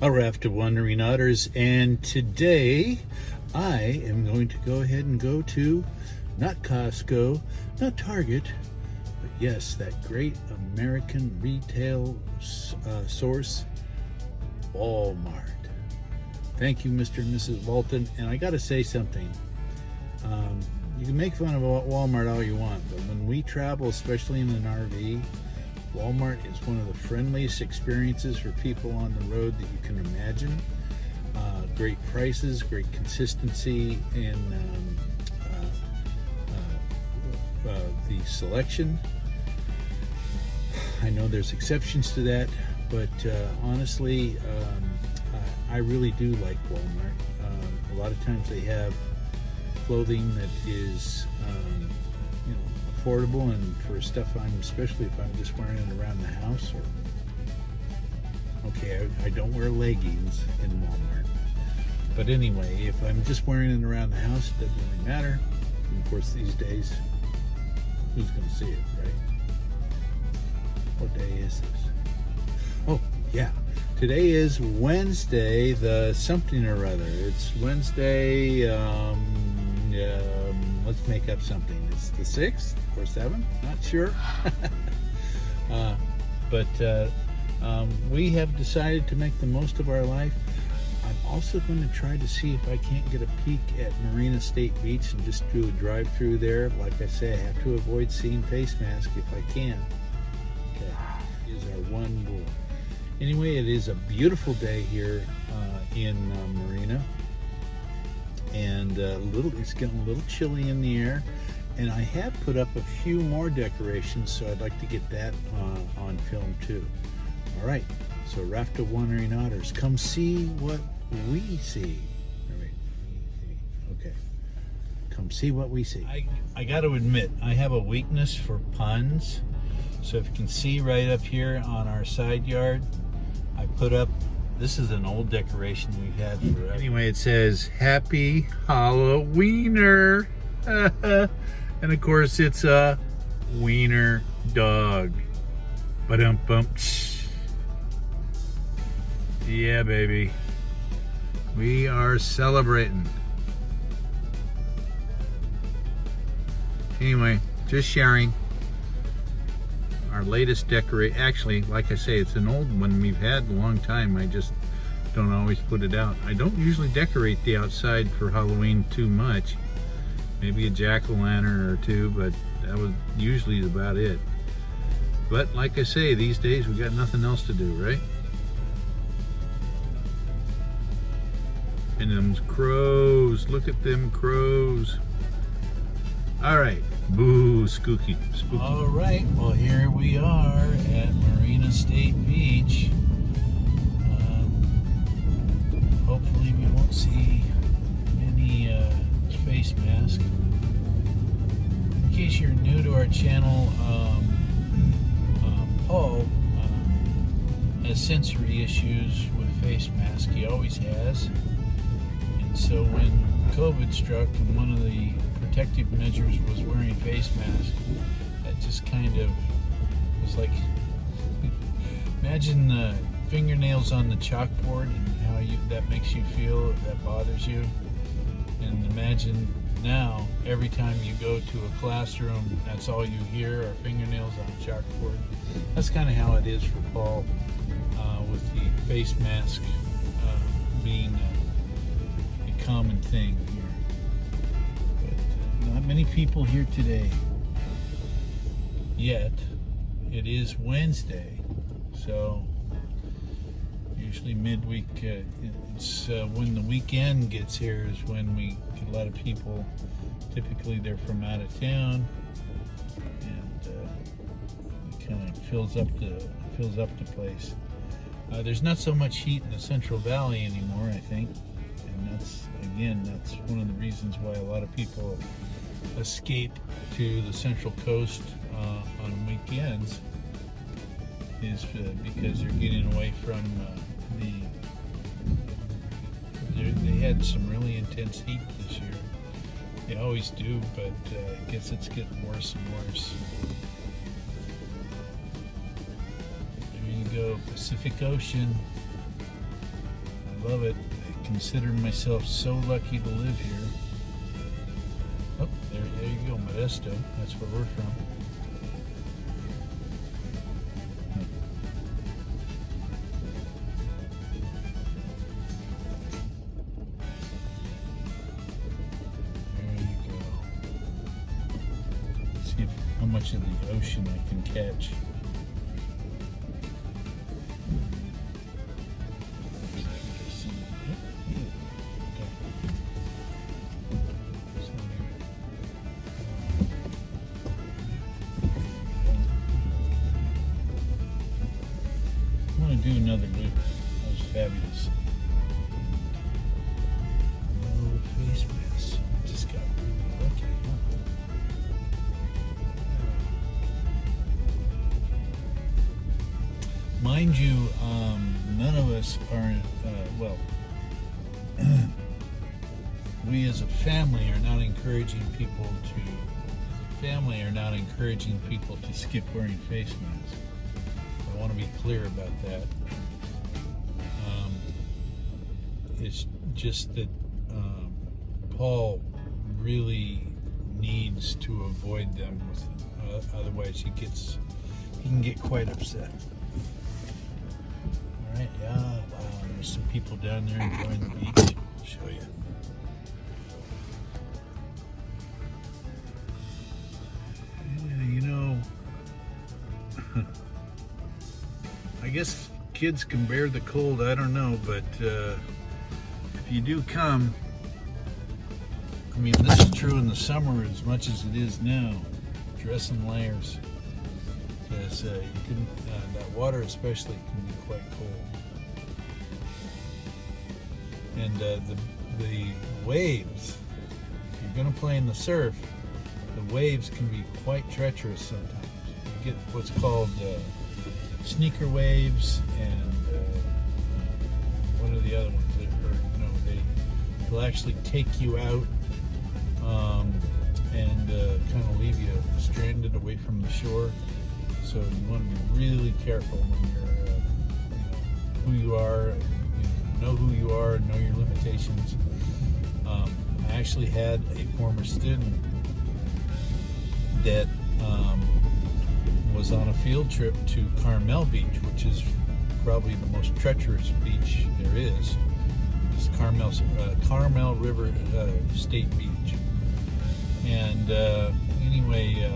A raft of wandering otters, and today I am going to go ahead and go to not Costco, not Target, but yes, that great American retail source, Walmart. Thank you, Mr. and Mrs. Walton. And I got to say something. You can make fun of Walmart all you want, but when we travel, especially in an RV, Walmart is one of the friendliest experiences for people on the road that you can imagine. Great prices, great consistency in the selection. I know there's exceptions to that, but honestly, I really do like Walmart. A lot of times they have clothing that is affordable, and for stuff especially if I'm just wearing it around the house. Or okay, I don't wear leggings in Walmart, but anyway, if I'm just wearing it around the house, it doesn't really matter. And of course, these days, who's going to see it, right? What day is this? Oh yeah, today is Wednesday, the something or other. It's Wednesday. Let's make up something. It's the 6th or 7th, not sure. But we have decided to make the most of our life. I'm also going to try to see if I can't get a peek at Marina Beach and just do a drive-through there. Like I say, I have to avoid seeing face masks if I can. Okay, is our one rule. Anyway, it is a beautiful day here in Marina. And it's getting a little chilly in the air, and I have put up a few more decorations, so I'd like to get that on film too. All right, so raft of wandering otters, come see what we see. All right, okay, come see what we see. I got to admit, I have a weakness for puns, so if you can see right up here on our side yard, I put up. This is an old decoration we've had forever. Anyway, it says, Happy Halloweiner. And of course, it's a wiener dog. Ba-dum-bum. Yeah, baby. We are celebrating. Anyway, just sharing our latest decorate. Actually, like I say, it's an old one we've had a long time. I just don't always put it out. I don't usually decorate the outside for Halloween too much. Maybe a jack-o'-lantern or two, but that was usually about it. But like I say, these days we got nothing else to do, right? And them crows, look at them crows. All right, boo, spooky. All right, well, here we are at Marina Beach. Hopefully we won't see any face mask. In case you're new to our channel, Paul has sensory issues with face mask. He always has. And so when COVID struck and one of the protective measures was wearing face masks, that just kind of was like, imagine the fingernails on the chalkboard and how that makes you feel, if that bothers you. And imagine now, every time you go to a classroom, that's all you hear are fingernails on a chalkboard. That's kind of how it is for Paul with the face mask being a common thing here. But not many people here today. Yet, it is Wednesday, so usually midweek, it's when the weekend gets here is when we get a lot of people. Typically they're from out of town, and it kind of fills up the place. There's not so much heat in the Central Valley anymore, I think, and that's one of the reasons why a lot of people escape to the Central Coast on weekends, is because they're getting away from they had some really intense heat this year. They always do, but I guess it's getting worse and worse. There you go, Pacific Ocean. love it. I consider myself so lucky to live here. Oh, there you go, Modesto. That's where we're from. How much of the ocean I can catch. I want to do another loop. That was fabulous. No face mask. Just got really lucky, huh? Mind you, none of us are, well, we as a family are not encouraging people to skip wearing face masks. I want to be clear about that. It's just that Paul really needs to avoid them, otherwise he can get quite upset. Alright, yeah, wow, there's some people down there enjoying the beach. I'll show you. Yeah, you know, I guess kids can bear the cold, I don't know, but if you do come, I mean, this is true in the summer as much as it is now, dress in layers. Because you can, that water especially can be quite cold, and the waves. If you're going to play in the surf, the waves can be quite treacherous sometimes. You get what's called sneaker waves, and what are the other ones that are, they'll actually take you out and kind of leave you stranded away from the shore. So you want to be really careful when you're, who you are, know who you are, know your limitations. I actually had a former student that was on a field trip to Carmel Beach, which is probably the most treacherous beach there is. It's Carmel River State Beach. And anyway,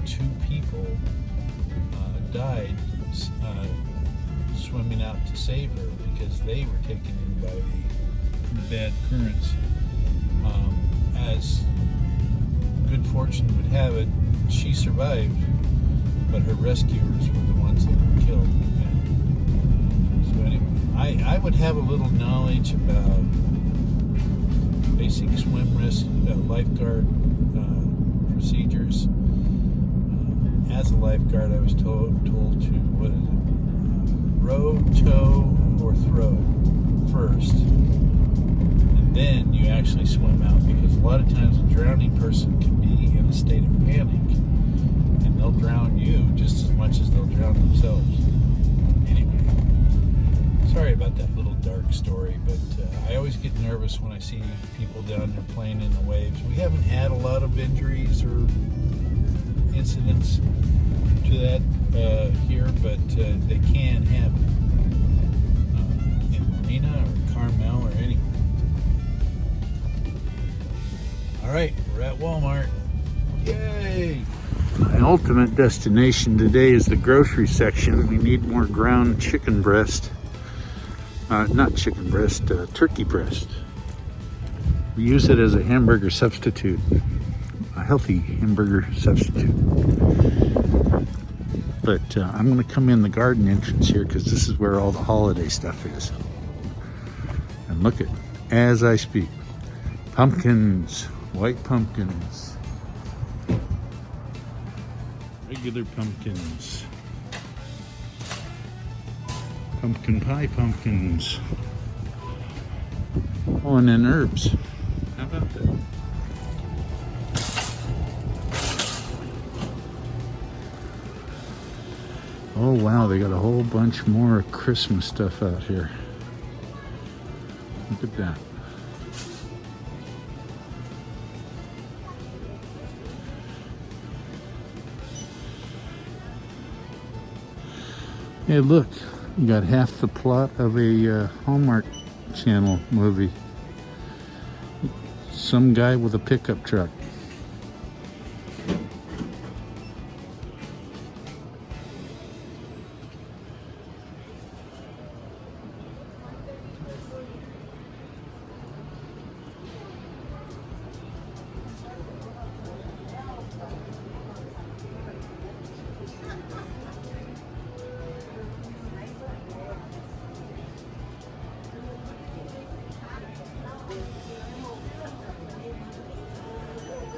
two people died swimming out to save her because they were taken in by the bad currents. As good fortune would have it, she survived, but her rescuers were the ones that were killed. And so anyway, I would have a little knowledge about basic swim lifeguard procedures. As a lifeguard, I was told to, row, tow, or throw first, and then you actually swim out, because a lot of times a drowning person can be in a state of panic, and they'll drown you just as much as they'll drown themselves. Anyway, sorry about that little dark story, but I always get nervous when I see people down there playing in the waves. We haven't had a lot of injuries or incidents to that here, but they can happen in Marina or Carmel or anywhere. Alright, we're at Walmart. Yay! My ultimate destination today is the grocery section. We need more ground chicken breast. Not chicken breast, turkey breast. We use it as a hamburger substitute. A healthy hamburger substitute. But I'm going to come in the garden entrance here, because this is where all the holiday stuff is. And look at, as I speak, pumpkins, white pumpkins, regular pumpkins, pumpkin pie pumpkins. Oh, and then herbs. How about that? Oh wow, they got a whole bunch more Christmas stuff out here. Look at that. Hey look, you got half the plot of a Hallmark Channel movie. Some guy with a pickup truck.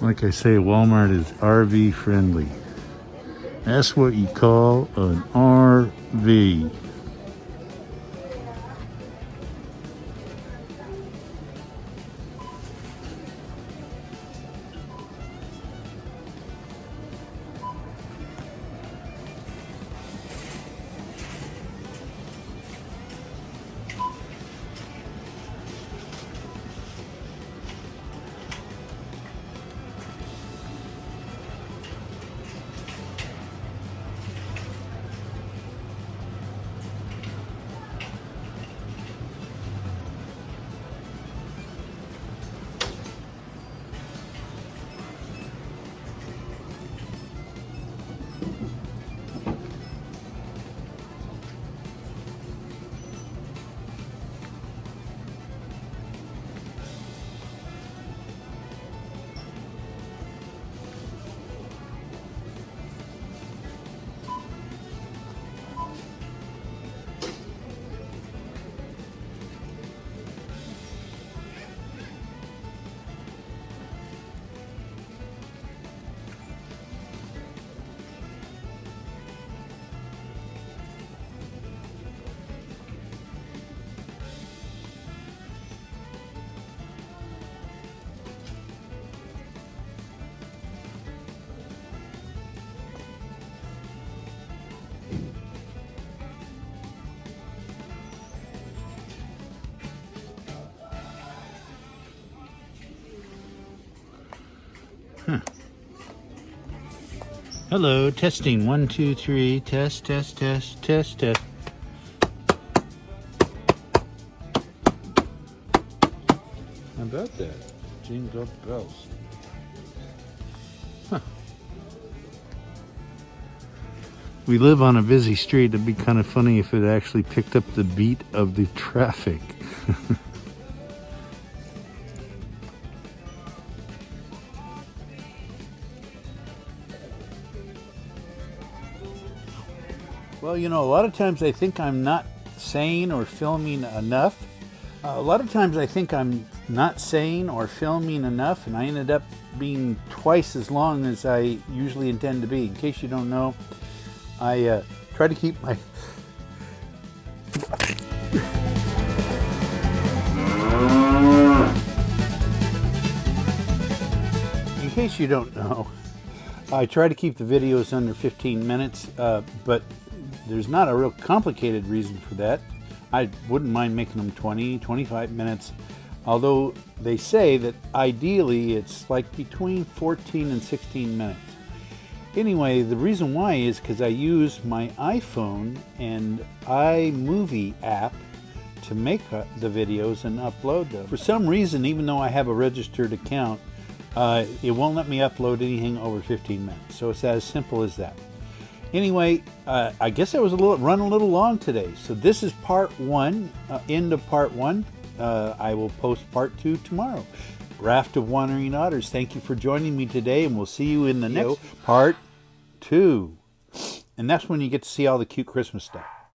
Like I say, Walmart is RV friendly. That's what you call an RV. Huh. Hello, testing. 1, 2, 3. Test, test, test, test, test. How about that? Jingle bells. Huh. We live on a busy street. It'd be kind of funny if it actually picked up the beat of the traffic. Well, you know, a lot of times I think I'm not saying or filming enough. A lot of times I think I'm not saying or filming enough, and I ended up being twice as long as I usually intend to be. In case you don't know, I try to keep my... In case you don't know, I try to keep the videos under 15 minutes, but there's not a real complicated reason for that. I wouldn't mind making them 20, 25 minutes, although they say that ideally it's like between 14 and 16 minutes. Anyway, the reason why is because I use my iPhone and iMovie app to make the videos and upload them. For some reason, even though I have a registered account, it won't let me upload anything over 15 minutes. So it's as simple as that. Anyway, I guess I was run a little long today. So this is part 1, end of part 1. I will post part 2 tomorrow. Raft of Wandering Otters, thank you for joining me today, and we'll see you in the next part 2. And that's when you get to see all the cute Christmas stuff.